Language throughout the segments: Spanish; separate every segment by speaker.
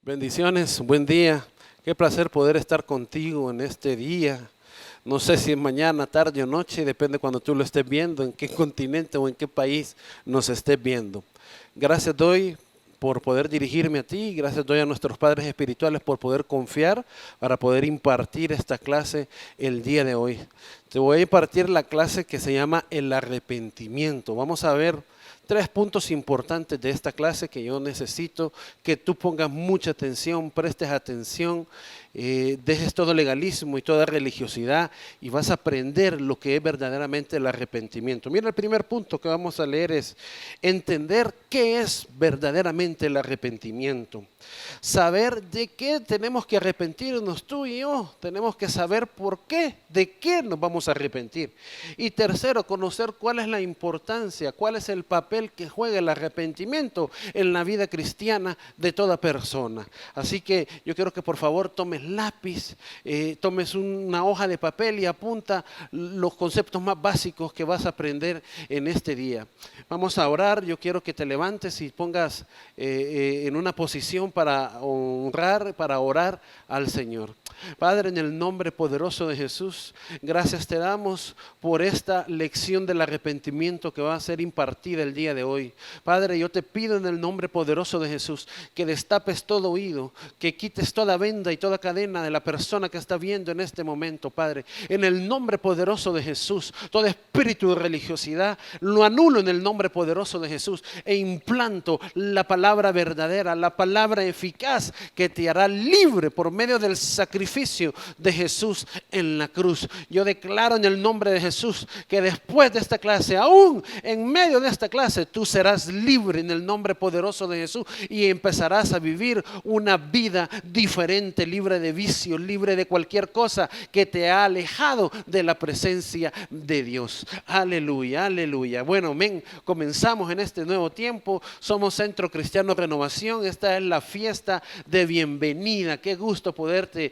Speaker 1: Bendiciones, buen día. Qué placer poder estar contigo en este día. No sé si es mañana, tarde o noche, depende cuando tú lo estés viendo, en qué continente o en qué país nos estés viendo. Gracias doy por poder dirigirme a ti, gracias doy a nuestros padres espirituales por poder confiar para poder impartir esta clase el día de hoy. Te voy a impartir la clase que se llama el arrepentimiento. Vamos a ver 3 puntos importantes de esta clase que yo necesito que tú pongas mucha atención, prestes atención, dejes todo legalismo y toda religiosidad y vas a aprender lo que es verdaderamente el arrepentimiento. Mira, el primer punto que vamos a leer es entender qué es verdaderamente el arrepentimiento. Saber de qué tenemos que arrepentirnos tú y yo, tenemos que saber por qué, de qué nos vamos a arrepentir. Y tercero, conocer cuál es la importancia, cuál es el papel que juega el arrepentimiento en la vida cristiana de toda persona. Así que yo quiero que por favor tomes lápiz, tomes una hoja de papel y apunta los conceptos más básicos que vas a aprender en este día. Vamos a orar, yo quiero que te levantes y pongas en una posición para honrar, para orar al Señor. Padre, en el nombre poderoso de Jesús, gracias te damos por esta lección del arrepentimiento que va a ser impartida el día de hoy. Padre, yo te pido en el nombre poderoso de Jesús que destapes todo oído, que quites toda venda y toda cadena de la persona que está viendo en este momento, Padre. En el nombre poderoso de Jesús, todo espíritu de religiosidad lo anulo en el nombre poderoso de Jesús e implanto la palabra verdadera, la palabra eficaz que te hará libre por medio del sacrificio de Jesús en la cruz. Yo declaro en el nombre de Jesús que después de esta clase, aún en medio de esta clase, tú serás libre en el nombre poderoso de Jesús y empezarás a vivir una vida diferente, libre de vicio, libre de cualquier cosa que te ha alejado de la presencia de Dios. Aleluya, aleluya. Bueno, amén. Comenzamos en este nuevo tiempo. Somos Centro Cristiano Renovación. Esta es la fiesta de bienvenida. Qué gusto poderte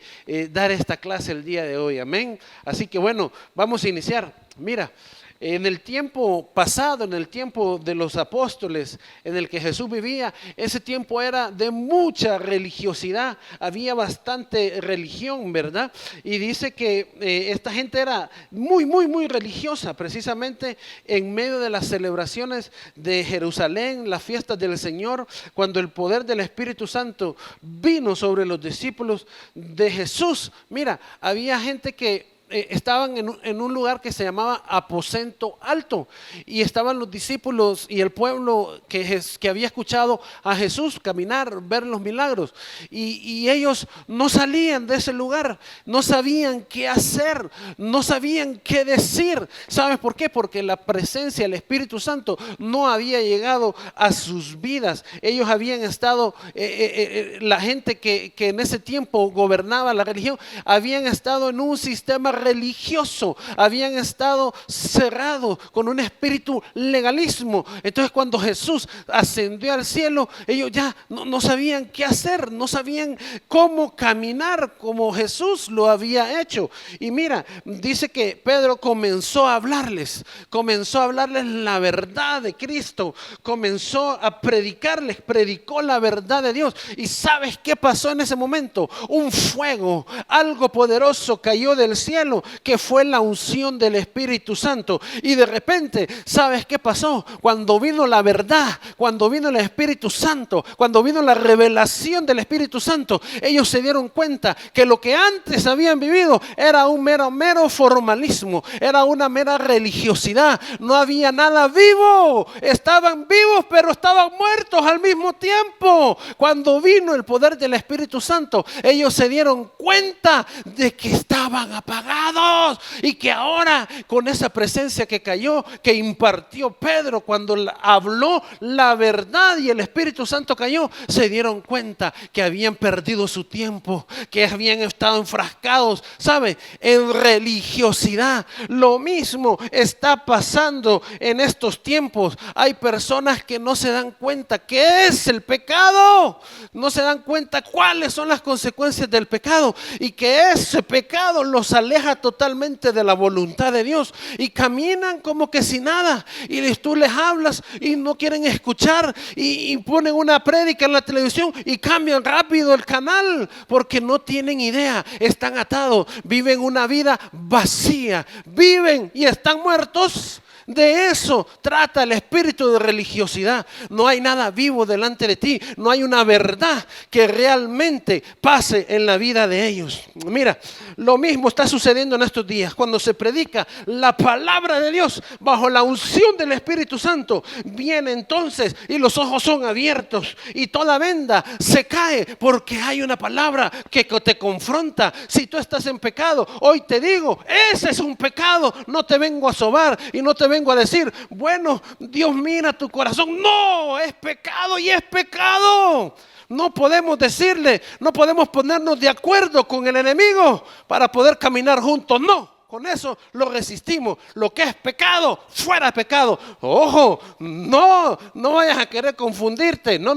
Speaker 1: dar esta clase el día de hoy, amén. Así que bueno, vamos a iniciar. Mira, en el tiempo pasado, en el tiempo de los apóstoles, en el que Jesús vivía, ese tiempo era de mucha religiosidad, había bastante religión, ¿verdad? Y dice que esta gente era muy religiosa, precisamente en medio de las celebraciones de Jerusalén, las fiestas del Señor, cuando el poder del Espíritu Santo vino sobre los discípulos de Jesús. Mira, había gente que estaban en un lugar que se llamaba aposento alto y estaban los discípulos y el pueblo que había escuchado a Jesús caminar, ver los milagros y ellos no salían de ese lugar, no sabían qué hacer, no sabían qué decir. ¿Sabes por qué? Porque la presencia del Espíritu Santo no había llegado a sus vidas. Ellos habían estado, la gente que en ese tiempo gobernaba la religión, habían estado en un sistema religioso, habían estado cerrados con un espíritu legalismo. Entonces cuando Jesús ascendió al cielo, ellos ya no sabían qué hacer, no sabían cómo caminar como Jesús lo había hecho. Y mira, dice que Pedro comenzó a hablarles la verdad de Cristo, comenzó a predicarles, predicó la verdad de Dios. ¿Y sabes qué pasó en ese momento? Un fuego, algo poderoso cayó del cielo, que fue la unción del Espíritu Santo. Y de repente, ¿sabes qué pasó? Cuando vino la verdad, cuando vino el Espíritu Santo, cuando vino la revelación del Espíritu Santo, ellos se dieron cuenta que lo que antes habían vivido era un mero formalismo, era una mera religiosidad. No había nada vivo, estaban vivos pero estaban muertos al mismo tiempo. Cuando vino el poder del Espíritu Santo, ellos se dieron cuenta de que estaban apagados y que ahora con esa presencia que cayó, que impartió Pedro cuando habló la verdad y el Espíritu Santo cayó, se dieron cuenta que habían perdido su tiempo, que habían estado enfrascados, ¿sabe?, en religiosidad. Lo mismo está pasando en estos tiempos. Hay personas que no se dan cuenta qué es el pecado, no se dan cuenta cuáles son las consecuencias del pecado y que ese pecado los aleja aleja totalmente de la voluntad de Dios y caminan como que sin nada. Y tú les hablas y no quieren escuchar y ponen una prédica en la televisión y cambian rápido el canal porque no tienen idea, están atados, viven una vida vacía, viven y están muertos. De eso trata el espíritu de religiosidad. No hay nada vivo delante de ti. No hay una verdad que realmente pase en la vida de ellos. Mira, lo mismo está sucediendo en estos días. Cuando se predica la palabra de Dios bajo la unción del Espíritu Santo, viene entonces y los ojos son abiertos y toda venda se cae porque hay una palabra que te confronta. Si tú estás en pecado, hoy te digo, ese es un pecado. No te vengo a sobar y no te vengo a decir, bueno, Dios mira tu corazón. No, es pecado y es pecado. No podemos decirle, no podemos ponernos de acuerdo con el enemigo para poder caminar juntos. No. Con eso lo resistimos. Lo que es pecado, fuera pecado. Ojo, no vayas a querer confundirte. No.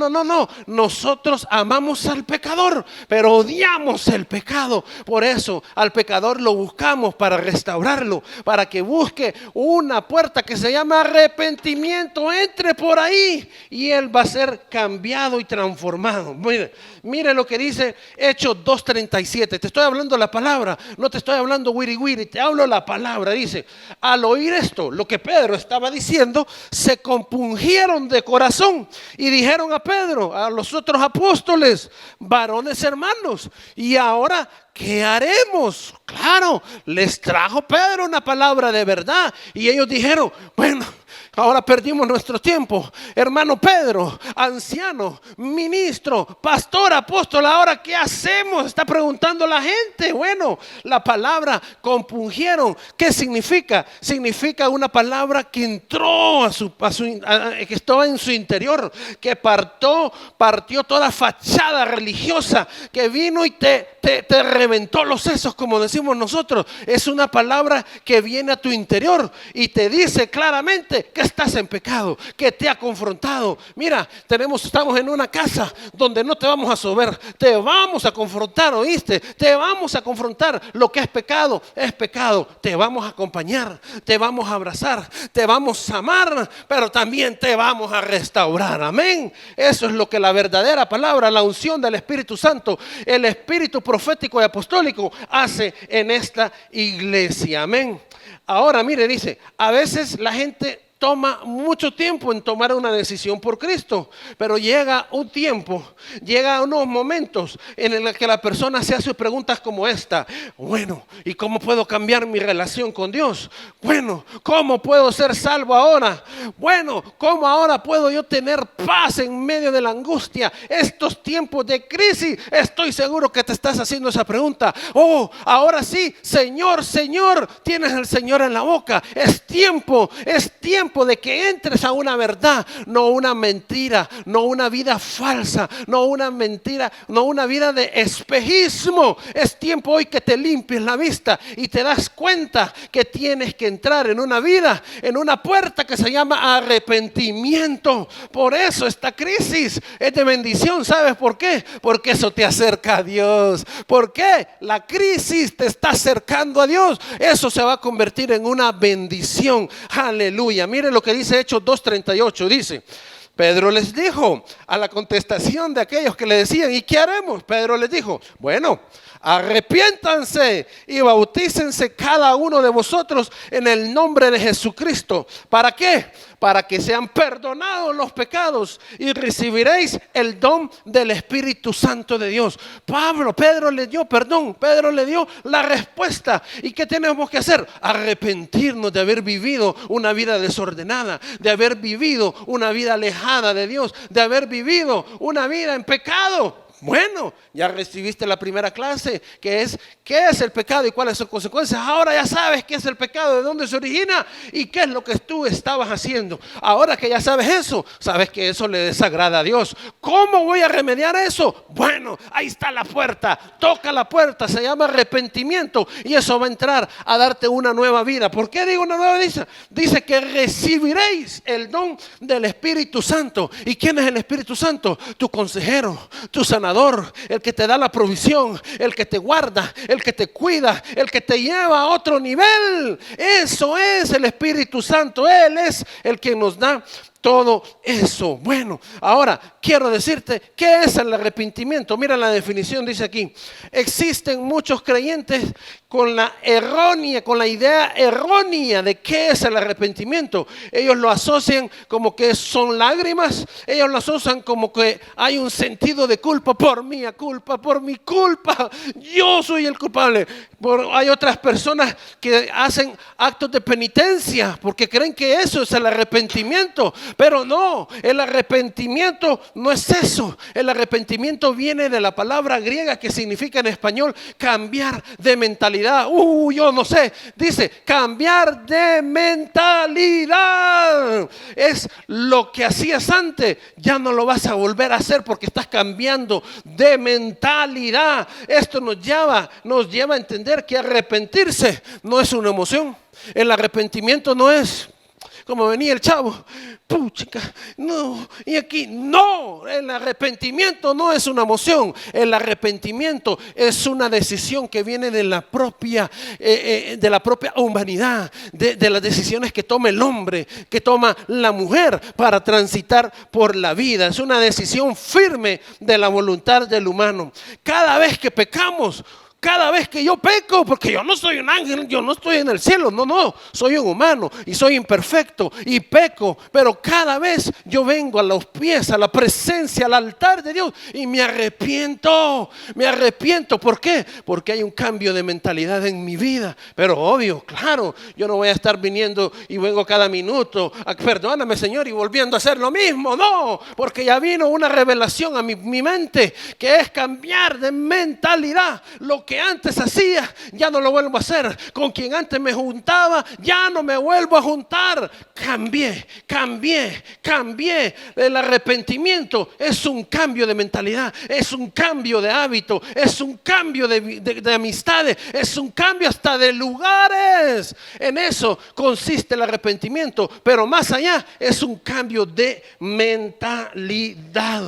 Speaker 1: Nosotros amamos al pecador, pero odiamos el pecado. Por eso al pecador lo buscamos para restaurarlo, para que busque una puerta que se llama arrepentimiento. Entre por ahí y él va a ser cambiado y transformado. Mire lo que dice Hechos 2:37. Te estoy hablando la palabra, no te estoy hablando wiri wiri. Te hablo la palabra. Dice, al oír esto, lo que Pedro estaba diciendo, se compungieron de corazón y dijeron a Pedro, a los otros apóstoles, varones hermanos, y ahora ¿qué haremos? Claro, les trajo Pedro una palabra de verdad y ellos dijeron, bueno, ahora perdimos nuestro tiempo. Hermano Pedro, anciano, ministro, pastor, apóstol, ¿ahora qué hacemos? Está preguntando la gente. Bueno, la palabra compungieron, ¿qué significa? Significa una palabra que entró que estaba en su interior, que partió toda fachada religiosa, que vino y te reventó los sesos, como decimos nosotros. Es una palabra que viene a tu interior y te dice claramente que estás en pecado, que te ha confrontado. Mira, estamos en una casa donde no te vamos a sober, te vamos a confrontar, ¿oíste? Te vamos a confrontar. Lo que es pecado, te vamos a acompañar, te vamos a abrazar, te vamos a amar, pero también te vamos a restaurar. Amén. Eso es lo que la verdadera palabra, la unción del Espíritu Santo, el Espíritu profético y apostólico hace en esta iglesia. Amén. Ahora mire, dice, a veces la gente toma mucho tiempo en tomar una decisión por Cristo, pero llega un tiempo, llega unos momentos en el que la persona se hace preguntas como esta. Bueno, ¿y cómo puedo cambiar mi relación con Dios? Bueno, ¿cómo puedo ser salvo ahora? Bueno, ¿cómo ahora puedo yo tener paz en medio de la angustia? Estos tiempos de crisis, estoy seguro que te estás haciendo esa pregunta. Oh, ahora sí, Señor, tienes al Señor en la boca. Es tiempo de que entres a una verdad, no una mentira, no una vida falsa, no una mentira, no una vida de espejismo. Es tiempo hoy que te limpies la vista y te das cuenta que tienes que entrar en una vida, en una puerta que se llama arrepentimiento. Por eso esta crisis es de bendición. ¿Sabes por qué? Porque eso te acerca a Dios. ¿Por qué? La crisis te está acercando a Dios. Eso se va a convertir en una bendición. Aleluya. Mire lo que dice Hechos 2:38. Dice, Pedro les dijo a la contestación de aquellos que le decían, ¿y qué haremos? Pedro les dijo, bueno, arrepiéntanse y bautícense cada uno de vosotros en el nombre de Jesucristo. ¿Para qué? Para que sean perdonados los pecados y recibiréis el don del Espíritu Santo de Dios. Pedro le dio perdón, Pedro le dio la respuesta. ¿Y qué tenemos que hacer? Arrepentirnos de haber vivido una vida desordenada, de haber vivido una vida alejada de Dios, de haber vivido una vida en pecado. Bueno, ya recibiste la primera clase, que es ¿qué es el pecado y cuáles son sus consecuencias? Ahora ya sabes qué es el pecado, de dónde se origina y qué es lo que tú estabas haciendo. Ahora que ya sabes eso, sabes que eso le desagrada a Dios. ¿Cómo voy a remediar eso? Bueno, ahí está la puerta, toca la puerta, se llama arrepentimiento y eso va a entrar a darte una nueva vida. ¿Por qué digo una nueva vida? Dice que recibiréis el don del Espíritu Santo. ¿Y quién es el Espíritu Santo? Tu consejero, tu sanador, sanador, el que te da la provisión, el que te guarda, el que te cuida, el que te lleva a otro nivel. Eso es el Espíritu Santo. Él es el que nos da todo eso. Bueno, ahora quiero decirte qué es el arrepentimiento. Mira la definición, dice aquí: existen muchos creyentes con la idea errónea de qué es el arrepentimiento. Ellos lo asocian como que son lágrimas, ellos lo asocian como que hay un sentido de culpa por mi culpa, yo soy el culpable. Hay otras personas que hacen actos de penitencia porque creen que eso es el arrepentimiento. Pero no, el arrepentimiento no es eso. El arrepentimiento viene de la palabra griega que significa en español cambiar de mentalidad. Yo no sé, dice cambiar de mentalidad. Es lo que hacías antes, ya no lo vas a volver a hacer porque estás cambiando de mentalidad. Esto nos lleva a entender que arrepentirse no es una emoción. El arrepentimiento no es como venía el chavo, puchica, no, y aquí no. El arrepentimiento no es una emoción. El arrepentimiento es una decisión que viene de la propia humanidad, de las decisiones que toma el hombre, que toma la mujer para transitar por la vida. Es una decisión firme de la voluntad del humano. Cada vez que pecamos, cada vez que yo peco, porque yo no soy un ángel, yo no estoy en el cielo, no, soy un humano y soy imperfecto y peco, pero cada vez yo vengo a los pies, a la presencia, al altar de Dios y me arrepiento. ¿Por qué? Porque hay un cambio de mentalidad en mi vida. Pero obvio, claro, yo no voy a estar viniendo y vengo cada minuto, perdóname Señor, y volviendo a hacer lo mismo, no, porque ya vino una revelación a mi mente, que es cambiar de mentalidad. Lo que antes hacía, ya no lo vuelvo a hacer. Con quien antes me juntaba, ya no me vuelvo a juntar. Cambié. El arrepentimiento es un cambio de mentalidad, es un cambio de hábito, es un cambio de amistades, es un cambio hasta de lugares. En eso consiste el arrepentimiento, pero más allá es un cambio de mentalidad.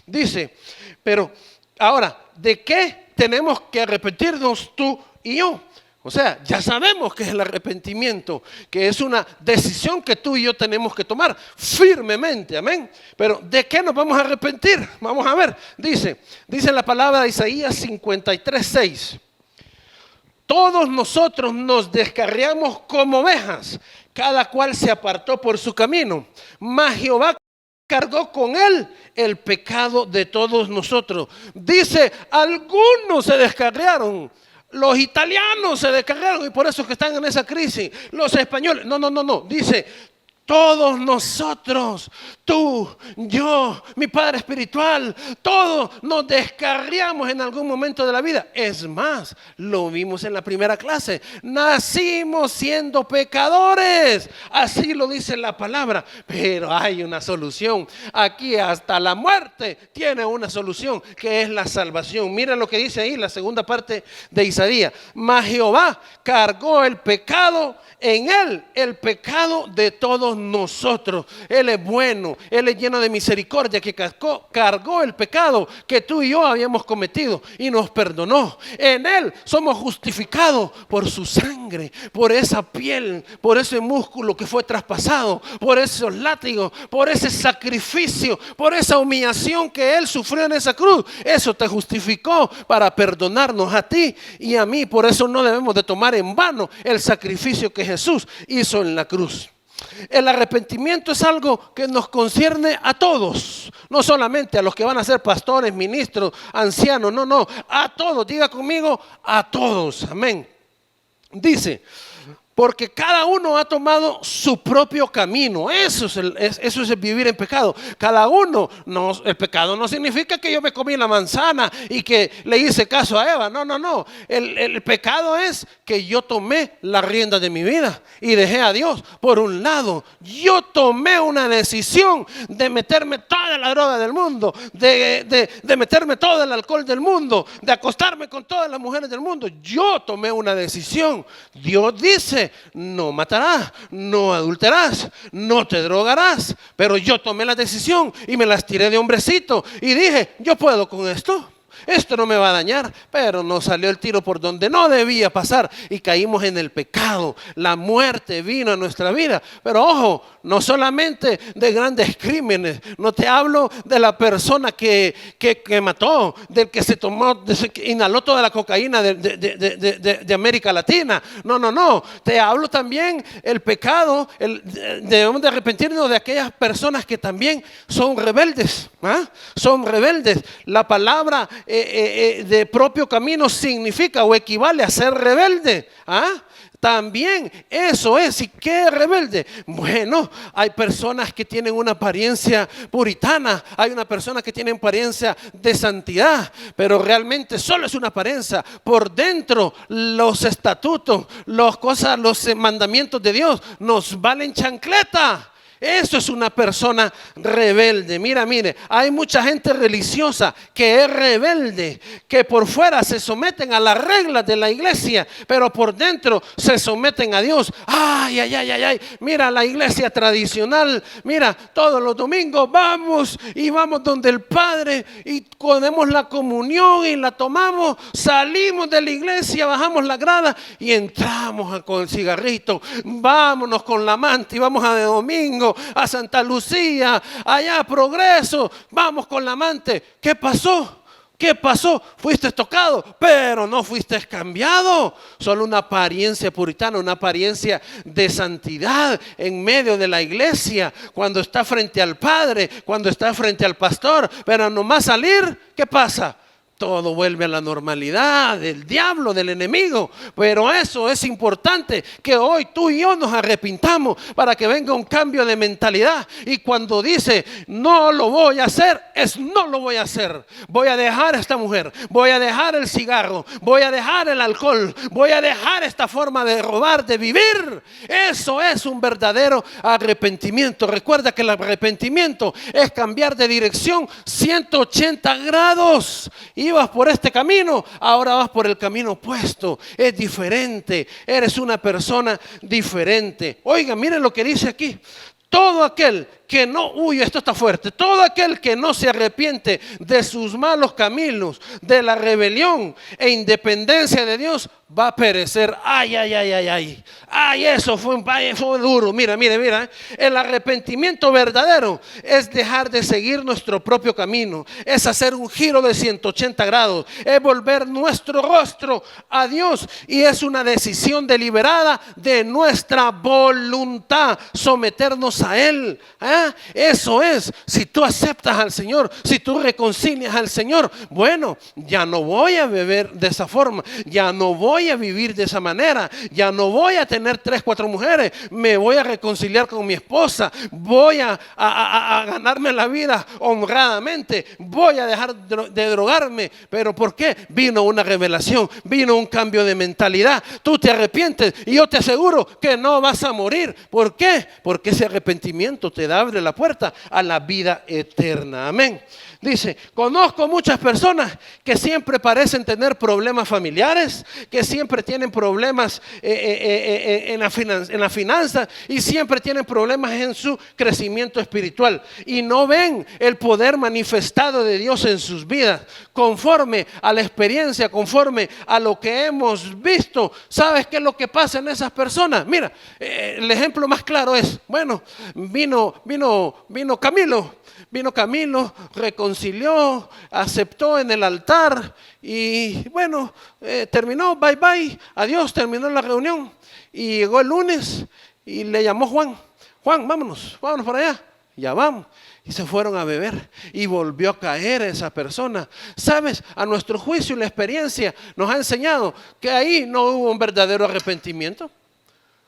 Speaker 1: Dice, pero ahora, ¿de qué tenemos que arrepentirnos tú y yo? O sea, ya sabemos que es el arrepentimiento, que es una decisión que tú y yo tenemos que tomar firmemente, amén. Pero ¿de qué nos vamos a arrepentir? Vamos a ver, dice la palabra de Isaías 53:6. Todos nosotros nos descarriamos como ovejas, cada cual se apartó por su camino, mas Jehová cargó con él el pecado de todos nosotros. Dice, algunos se descarriaron. Los italianos se descargaron y por eso es que están en esa crisis. Los españoles, no. Dice, todos nosotros, tú, yo, mi padre espiritual, todos nos descarriamos en algún momento de la vida. Es más, lo vimos en la primera clase. Nacimos siendo pecadores. Así lo dice la palabra. Pero hay una solución. Aquí hasta la muerte tiene una solución, que es la salvación. Mira lo que dice ahí la segunda parte de Isaías. Mas Jehová cargó el pecado en él, el pecado de todos nosotros. Él es bueno, Él es lleno de misericordia, que cargó el pecado que tú y yo habíamos cometido y nos perdonó. En Él somos justificados por su sangre, por esa piel, por ese músculo que fue traspasado, por esos látigos, por ese sacrificio, por esa humillación que Él sufrió en esa cruz. Eso te justificó para perdonarnos a ti y a mí. Por eso no debemos de tomar en vano el sacrificio que Jesús hizo en la cruz. El arrepentimiento es algo que nos concierne a todos, no solamente a los que van a ser pastores, ministros, ancianos, no, a todos. Diga conmigo, a todos, amén. Dice, porque cada uno ha tomado su propio camino. Eso es el vivir en pecado. Cada uno, el pecado no significa que yo me comí la manzana y que le hice caso a Eva. No. El pecado es que yo tomé la rienda de mi vida y dejé a Dios por un lado. Yo tomé una decisión de meterme toda la droga del mundo, de meterme todo el alcohol del mundo, de acostarme con todas las mujeres del mundo. Yo tomé una decisión. Dios dice dice, no matarás, no adulterarás, no te drogarás. Pero yo tomé la decisión y me las tiré de hombrecito y dije, yo puedo con esto. Esto no me va a dañar, pero nos salió el tiro por donde no debía pasar y caímos en el pecado. La muerte vino a nuestra vida. Pero ojo, no solamente de grandes crímenes. No te hablo de la persona que mató, del que se tomó, inhaló toda la cocaína de América Latina. No. Te hablo también el pecado, debemos de arrepentirnos de aquellas personas que también son rebeldes. Son rebeldes. La palabra de propio camino significa o equivale a ser rebelde. También eso es. ¿Y qué es rebelde? Bueno, hay personas que tienen una apariencia puritana, hay una persona que tiene apariencia de santidad, pero realmente solo es una apariencia. Por dentro los estatutos, los mandamientos de Dios nos valen chancleta. Eso es una persona rebelde. Mire, hay mucha gente religiosa que es rebelde, que por fuera se someten a las reglas de la iglesia, pero por dentro se someten a Dios. Ay. Mira la iglesia tradicional, mira, todos los domingos vamos donde el Padre y ponemos la comunión y la tomamos, salimos de la iglesia, bajamos la grada y entramos con el cigarrito, vámonos con la manta y vamos a domingo a Santa Lucía, allá a Progreso, vamos con la amante. ¿Qué pasó? Fuiste tocado, pero no fuiste cambiado. Solo una apariencia puritana, una apariencia de santidad en medio de la iglesia, cuando está frente al Padre, cuando está frente al pastor, pero nomás salir, ¿qué pasa? Todo vuelve a la normalidad del diablo, del enemigo. Pero eso es importante, que hoy tú y yo nos arrepintamos para que venga un cambio de mentalidad. Y cuando dice no lo voy a hacer, es no lo voy a hacer. Voy a dejar a esta mujer, voy a dejar el cigarro, voy a dejar el alcohol, voy a dejar esta forma de robar, de vivir. Eso es un verdadero arrepentimiento. Recuerda que el arrepentimiento es cambiar de dirección 180 grados. Ibas por este camino, ahora vas por el camino opuesto. Es diferente, eres una persona diferente. Oiga, miren lo que dice aquí. Todo aquel que no huye, esto está fuerte, todo aquel que no se arrepiente de sus malos caminos, de la rebelión e independencia de Dios, va a perecer. Ay, eso fue duro. Mira, el arrepentimiento verdadero es dejar de seguir nuestro propio camino, es hacer un giro de 180 grados, es volver nuestro rostro a Dios y es una decisión deliberada de nuestra voluntad, someternos a Él. Eso es. Si tú aceptas al Señor, si tú reconcilias al Señor, bueno, ya no voy a beber de esa forma, ya no voy a vivir de esa manera, ya no voy a tener 3, 4 mujeres, me voy a reconciliar con mi esposa, voy a ganarme la vida honradamente, voy a dejar de drogarme. ¿Pero por qué? Vino una revelación, vino un cambio de mentalidad. Tú te arrepientes y yo te aseguro que no vas a morir. ¿Por qué? Porque ese arrepentimiento te abre la puerta a la vida eterna. Amén. Dice, conozco muchas personas que siempre parecen tener problemas familiares, que siempre tienen problemas en la finanza y siempre tienen problemas en su crecimiento espiritual y no ven el poder manifestado de Dios en sus vidas. Conforme a la experiencia, conforme a lo que hemos visto, ¿sabes qué es lo que pasa en esas personas? Mira, el ejemplo más claro es, bueno, vino Camilo, reconcilió, aceptó en el altar y bueno, terminó, bye, adiós, terminó la reunión y llegó el lunes y le llamó Juan, vámonos para allá, ya vamos. Y se fueron a beber y volvió a caer esa persona. ¿Sabes? A nuestro juicio y la experiencia nos ha enseñado que ahí no hubo un verdadero arrepentimiento.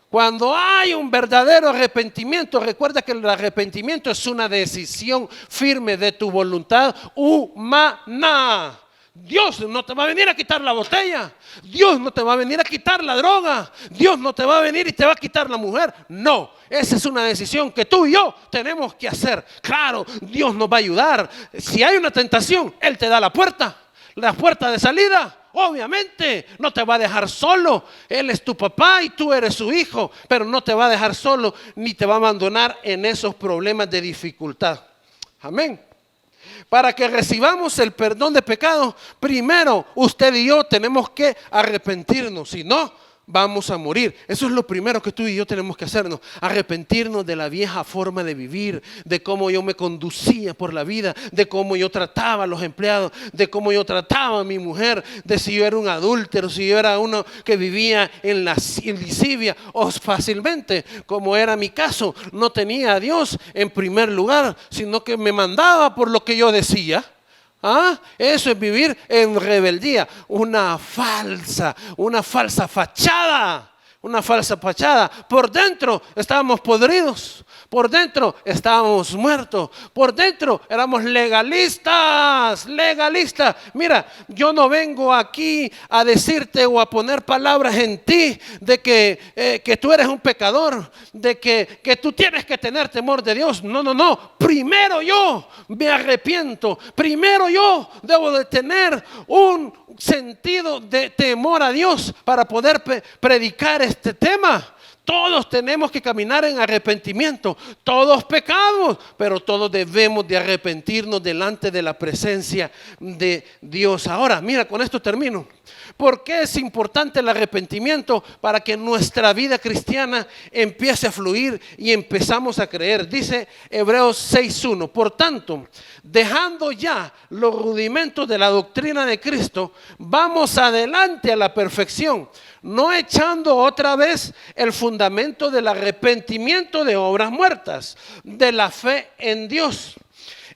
Speaker 1: Cuando hay un verdadero arrepentimiento, recuerda que el arrepentimiento es una decisión firme de tu voluntad humana. Dios no te va a venir a quitar la botella, Dios no te va a venir a quitar la droga, Dios no te va a venir y te va a quitar la mujer. No, esa es una decisión que tú y yo tenemos que hacer. Claro, Dios nos va a ayudar. Si hay una tentación, Él te da la puerta de salida. obviamente, no te va a dejar solo. Él es tu papá y tú eres su hijo, pero no te va a dejar solo ni te va a abandonar en esos problemas de dificultad. Amén. Para que recibamos el perdón de pecados, primero usted y yo tenemos que arrepentirnos, si no, vamos a morir. Eso es lo primero que tú y yo tenemos que hacernos, arrepentirnos de la vieja forma de vivir, de cómo yo me conducía por la vida, de cómo yo trataba a los empleados, de cómo yo trataba a mi mujer, de si yo era un adúltero, si yo era uno que vivía en lascivia o fácilmente, como era mi caso, no tenía a Dios en primer lugar, sino que me mandaba por lo que yo decía. Eso es vivir en rebeldía, una falsa fachada, Por dentro estábamos podridos, por dentro estábamos muertos, por dentro éramos legalistas. Mira, yo no vengo aquí a decirte o a poner palabras en ti de que tú eres un pecador, de que tú tienes que tener temor de Dios. No. Primero yo me arrepiento. Primero yo debo de tener un sentido de temor a Dios para poder predicar este tema. Todos tenemos que caminar en arrepentimiento. Todos pecamos, pero todos debemos de arrepentirnos delante de la presencia de Dios. Ahora, mira, con esto termino. ¿Por qué es importante el arrepentimiento? Para que nuestra vida cristiana empiece a fluir y empezamos a creer. Dice Hebreos 6:1. Por tanto, dejando ya los rudimentos de la doctrina de Cristo, vamos adelante a la perfección, no echando otra vez el fundamento del arrepentimiento de obras muertas, de la fe en Dios.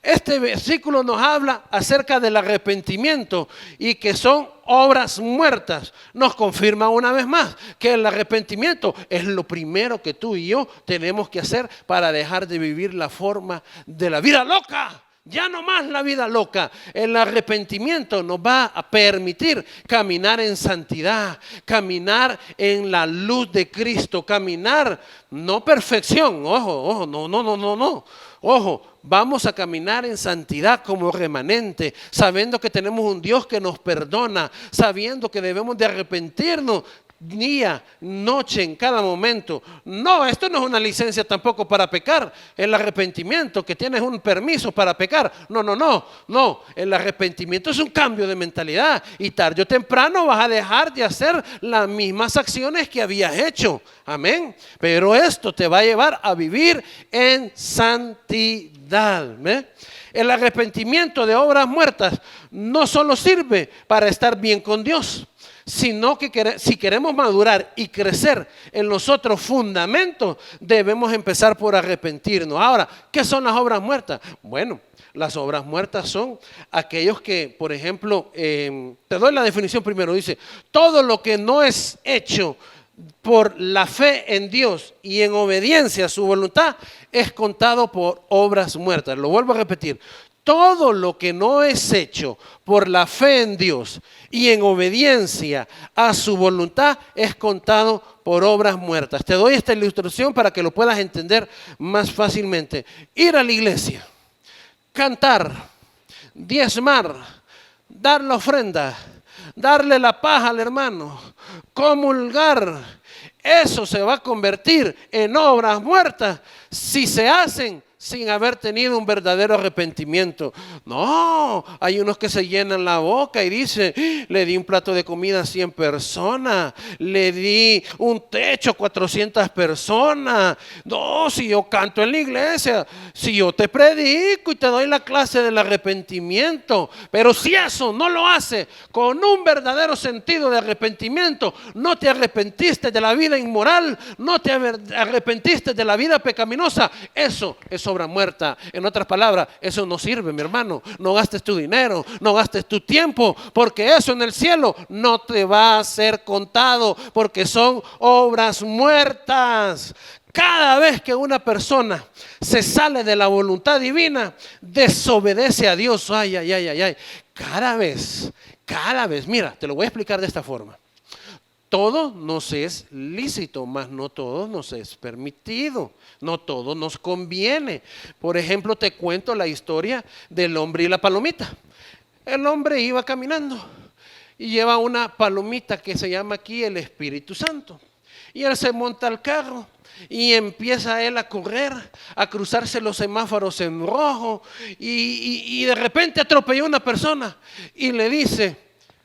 Speaker 1: Este versículo nos habla acerca del arrepentimiento y que son obras muertas. Nos confirma una vez más que el arrepentimiento es lo primero que tú y yo tenemos que hacer para dejar de vivir la forma de la vida loca. Ya no más la vida loca. El arrepentimiento nos va a permitir caminar en santidad, caminar en la luz de Cristo, caminar, no perfección, ojo, no. Ojo, vamos a caminar en santidad como remanente, sabiendo que tenemos un Dios que nos perdona, sabiendo que debemos de arrepentirnos día, noche, en cada momento. No, esto no es una licencia tampoco para pecar. El arrepentimiento, que tienes un permiso para pecar. No. El arrepentimiento es un cambio de mentalidad y tarde o temprano vas a dejar de hacer las mismas acciones que habías hecho. Amén. Pero esto te va a llevar a vivir en santidad. ¿Ve? El arrepentimiento de obras muertas no solo sirve para estar bien con Dios, sino que si queremos madurar y crecer en los otros fundamentos, debemos empezar por arrepentirnos. Ahora, ¿qué son las obras muertas? Bueno, las obras muertas son aquellos que, por ejemplo, te doy la definición primero. Dice, todo lo que no es hecho por la fe en Dios y en obediencia a su voluntad es contado por obras muertas. Lo vuelvo a repetir. Todo lo que no es hecho por la fe en Dios y en obediencia a su voluntad es contado por obras muertas. Te doy esta ilustración para que lo puedas entender más fácilmente. Ir a la iglesia, cantar, diezmar, dar la ofrenda, darle la paja al hermano, comulgar, eso se va a convertir en obras muertas si se hacen sin haber tenido un verdadero arrepentimiento. No, hay unos que se llenan la boca y dicen, le di un plato de comida a 100 personas, le di un techo a 400 personas. No, si yo canto en la iglesia, si yo te predico y te doy la clase del arrepentimiento, pero si eso no lo hace con un verdadero sentido de arrepentimiento, no te arrepentiste de la vida inmoral, no te arrepentiste de la vida pecaminosa, eso es obra muerta. En otras palabras, eso no sirve, mi hermano. No gastes tu dinero, no gastes tu tiempo, porque eso en el cielo no te va a ser contado, porque son obras muertas. Cada vez que una persona se sale de la voluntad divina, desobedece a Dios. Ay. Cada vez, mira, te lo voy a explicar de esta forma. Todo nos es lícito, mas no todo nos es permitido, no todo nos conviene. Por ejemplo, te cuento la historia del hombre y la palomita. El hombre iba caminando y lleva una palomita que se llama aquí el Espíritu Santo. Y él se monta al carro y empieza él a correr, a cruzarse los semáforos en rojo y de repente atropelló a una persona y le dice: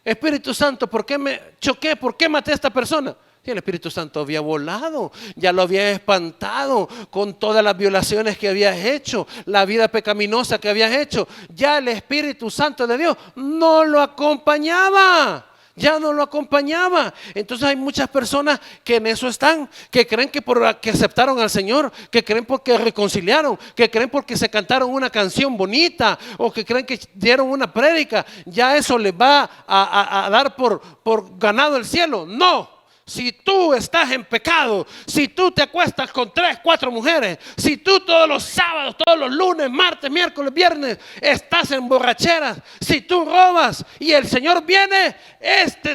Speaker 1: Espíritu Santo, ¿por qué me choqué? ¿Por qué maté a esta persona? Y el Espíritu Santo había volado, ya lo había espantado con todas las violaciones que habías hecho, la vida pecaminosa que habías hecho. Ya el Espíritu Santo de Dios no lo acompañaba. Ya no lo acompañaba. Entonces hay muchas personas que en eso están, que creen que porque aceptaron al Señor, que creen porque reconciliaron, que creen porque se cantaron una canción bonita, o que creen que dieron una prédica, ya eso les va a dar por ganado el cielo. No. Si tú estás en pecado, si tú te acuestas con 3, 4 mujeres, si tú todos los sábados, todos los lunes, martes, miércoles, viernes estás en borracheras, si tú robas y el Señor viene,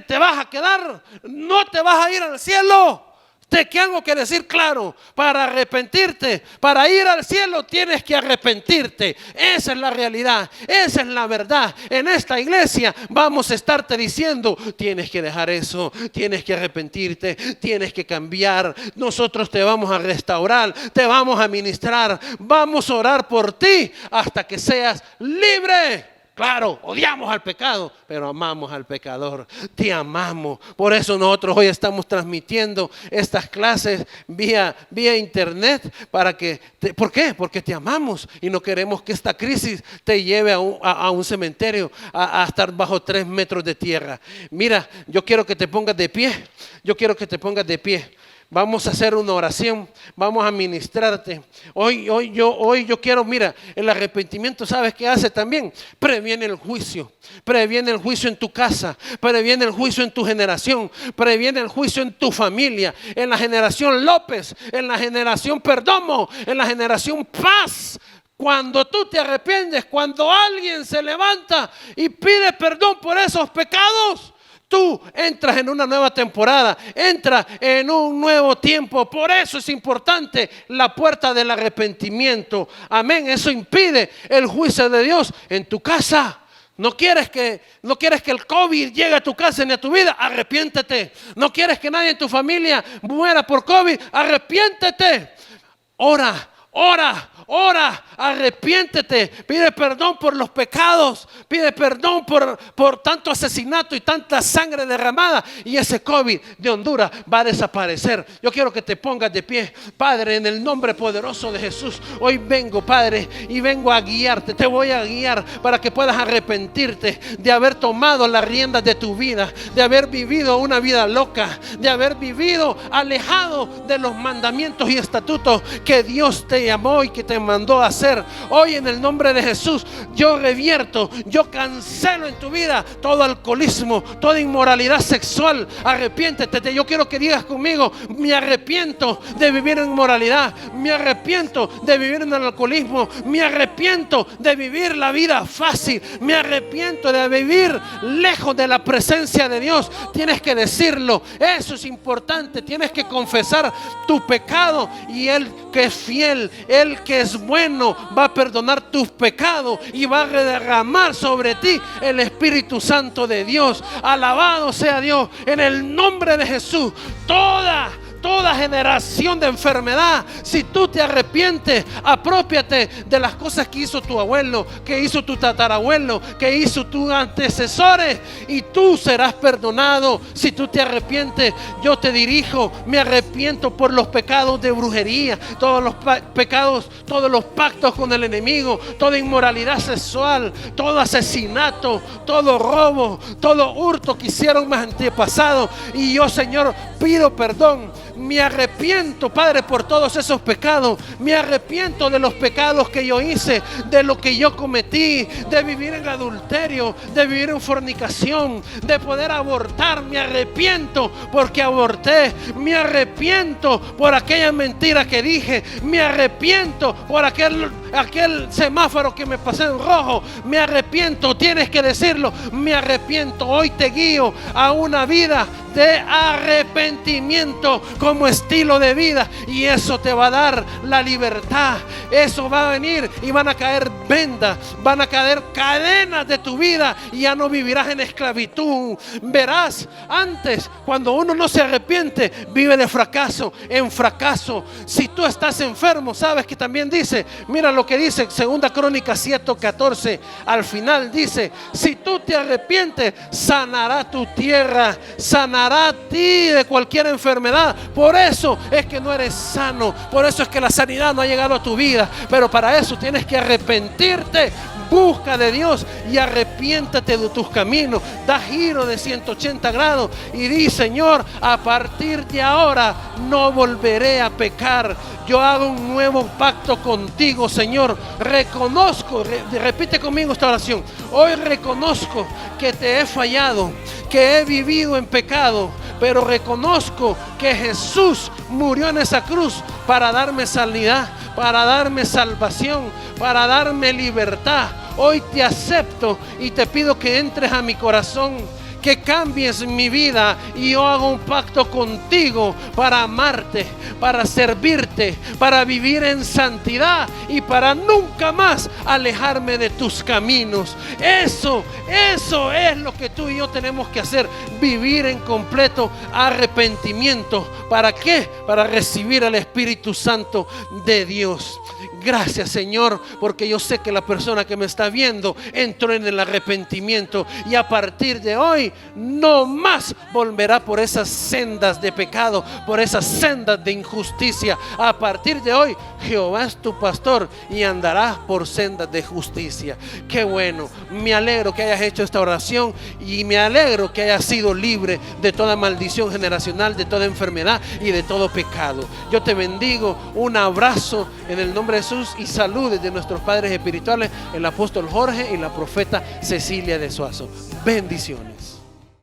Speaker 1: te vas a quedar, no te vas a ir al cielo. Te tengo que decir claro, para arrepentirte, para ir al cielo tienes que arrepentirte. Esa es la realidad, esa es la verdad. En esta iglesia vamos a estarte diciendo: tienes que dejar eso, tienes que arrepentirte, tienes que cambiar. Nosotros te vamos a restaurar, te vamos a ministrar, vamos a orar por ti hasta que seas libre. Claro, odiamos al pecado, pero amamos al pecador. Te amamos. Por eso nosotros hoy estamos transmitiendo estas clases vía internet. ¿Por qué? Porque te amamos y no queremos que esta crisis te lleve a un cementerio, a estar bajo 3 metros de tierra. Mira, yo quiero que te pongas de pie. Yo quiero que te pongas de pie. Vamos a hacer una oración, vamos a ministrarte. Hoy yo quiero, mira, el arrepentimiento, ¿sabes qué hace también? Previene el juicio en tu casa, previene el juicio en tu generación, previene el juicio en tu familia, en la generación López, en la generación Perdomo, en la generación Paz. Cuando tú te arrepientes, cuando alguien se levanta y pide perdón por esos pecados, tú entras en una nueva temporada, entras en un nuevo tiempo. Por eso es importante la puerta del arrepentimiento. Amén. Eso impide el juicio de Dios en tu casa. No quieres que el COVID llegue a tu casa ni a tu vida, arrepiéntete. No quieres que nadie en tu familia muera por COVID, arrepiéntete. Ora, arrepiéntete, pide perdón por los pecados, pide perdón por tanto asesinato y tanta sangre derramada, y ese COVID de Honduras va a desaparecer. Yo quiero que te pongas de pie. Padre, en el nombre poderoso de Jesús, hoy vengo, Padre, y vengo a guiarte. Te voy a guiar para que puedas arrepentirte de haber tomado las riendas de tu vida, de haber vivido una vida loca, de haber vivido alejado de los mandamientos y estatutos que Dios te llamó y que te mandó a hacer. Hoy, en el nombre de Jesús, yo revierto, yo cancelo en tu vida todo alcoholismo, toda inmoralidad sexual. Arrepiéntete. Yo quiero que digas conmigo: me arrepiento de vivir en inmoralidad, me arrepiento de vivir en el alcoholismo, me arrepiento de vivir la vida fácil, me arrepiento de vivir lejos de la presencia de Dios. Tienes que decirlo, eso es importante. Tienes que confesar tu pecado, y Él, que es fiel, Él que es bueno, va a perdonar tus pecados y va a derramar sobre ti el Espíritu Santo de Dios. Alabado sea Dios. En el nombre de Jesús, toda generación de enfermedad, si tú te arrepientes, apropiate de las cosas que hizo tu abuelo, que hizo tu tatarabuelo, que hizo tus antecesores, y tú serás perdonado. Si tú te arrepientes, yo te dirijo: me arrepiento por los pecados de brujería, todos los pecados, todos los pactos con el enemigo, toda inmoralidad sexual, todo asesinato, todo robo, todo hurto que hicieron mis antepasados. Y yo, Señor, pido perdón. Me arrepiento, Padre, por todos esos pecados. Me arrepiento de los pecados que yo hice, de lo que yo cometí, de vivir en adulterio, de vivir en fornicación, de poder abortar. Me arrepiento porque aborté. Me arrepiento por aquella mentira que dije. Me arrepiento por aquel semáforo que me pasé en rojo. Me arrepiento. Tienes que decirlo: me arrepiento. Hoy te guío a una vida de arrepentimiento como estilo de vida, y eso te va a dar la libertad. Eso va a venir y van a caer vendas, van a caer cadenas de tu vida y ya no vivirás en esclavitud. Verás, antes cuando uno no se arrepiente, vive de fracaso en fracaso. Si tú estás enfermo, sabes que también dice, mira lo que dice 2 Crónicas 7:14, al final dice, si tú te arrepientes, sanará tu tierra, sanará a ti de cualquier enfermedad. Por eso es que no eres sano, por eso es que la sanidad no ha llegado a tu vida, pero para eso tienes que arrepentirte. Busca de Dios y arrepiéntate de tus caminos. Da giro de 180 grados y di, Señor, a partir de ahora no volveré a pecar. Yo hago un nuevo pacto contigo, Señor. Reconozco, repite conmigo esta oración. Hoy reconozco que te he fallado, que he vivido en pecado, pero reconozco que Jesús murió en esa cruz para darme sanidad, para darme salvación, para darme libertad. Hoy te acepto y te pido que entres a mi corazón, que cambies mi vida, y yo hago un pacto contigo para amarte, para servirte, para vivir en santidad y para nunca más alejarme de tus caminos. Eso es lo que tú y yo tenemos que hacer, vivir en completo arrepentimiento. ¿Para qué? Para recibir al Espíritu Santo de Dios. Gracias, Señor, porque yo sé que la persona que me está viendo entró en el arrepentimiento y a partir de hoy no más volverá por esas sendas de pecado, por esas sendas de injusticia. A partir de hoy Jehová es tu pastor y andarás por sendas de justicia. Qué bueno, me alegro que hayas hecho esta oración y me alegro que hayas sido libre de toda maldición generacional, de toda enfermedad y de todo pecado. Yo te bendigo, un abrazo en el nombre de Jesús y saludes de nuestros padres espirituales, el apóstol Jorge y la profeta Cecilia de Suazo. Bendiciones.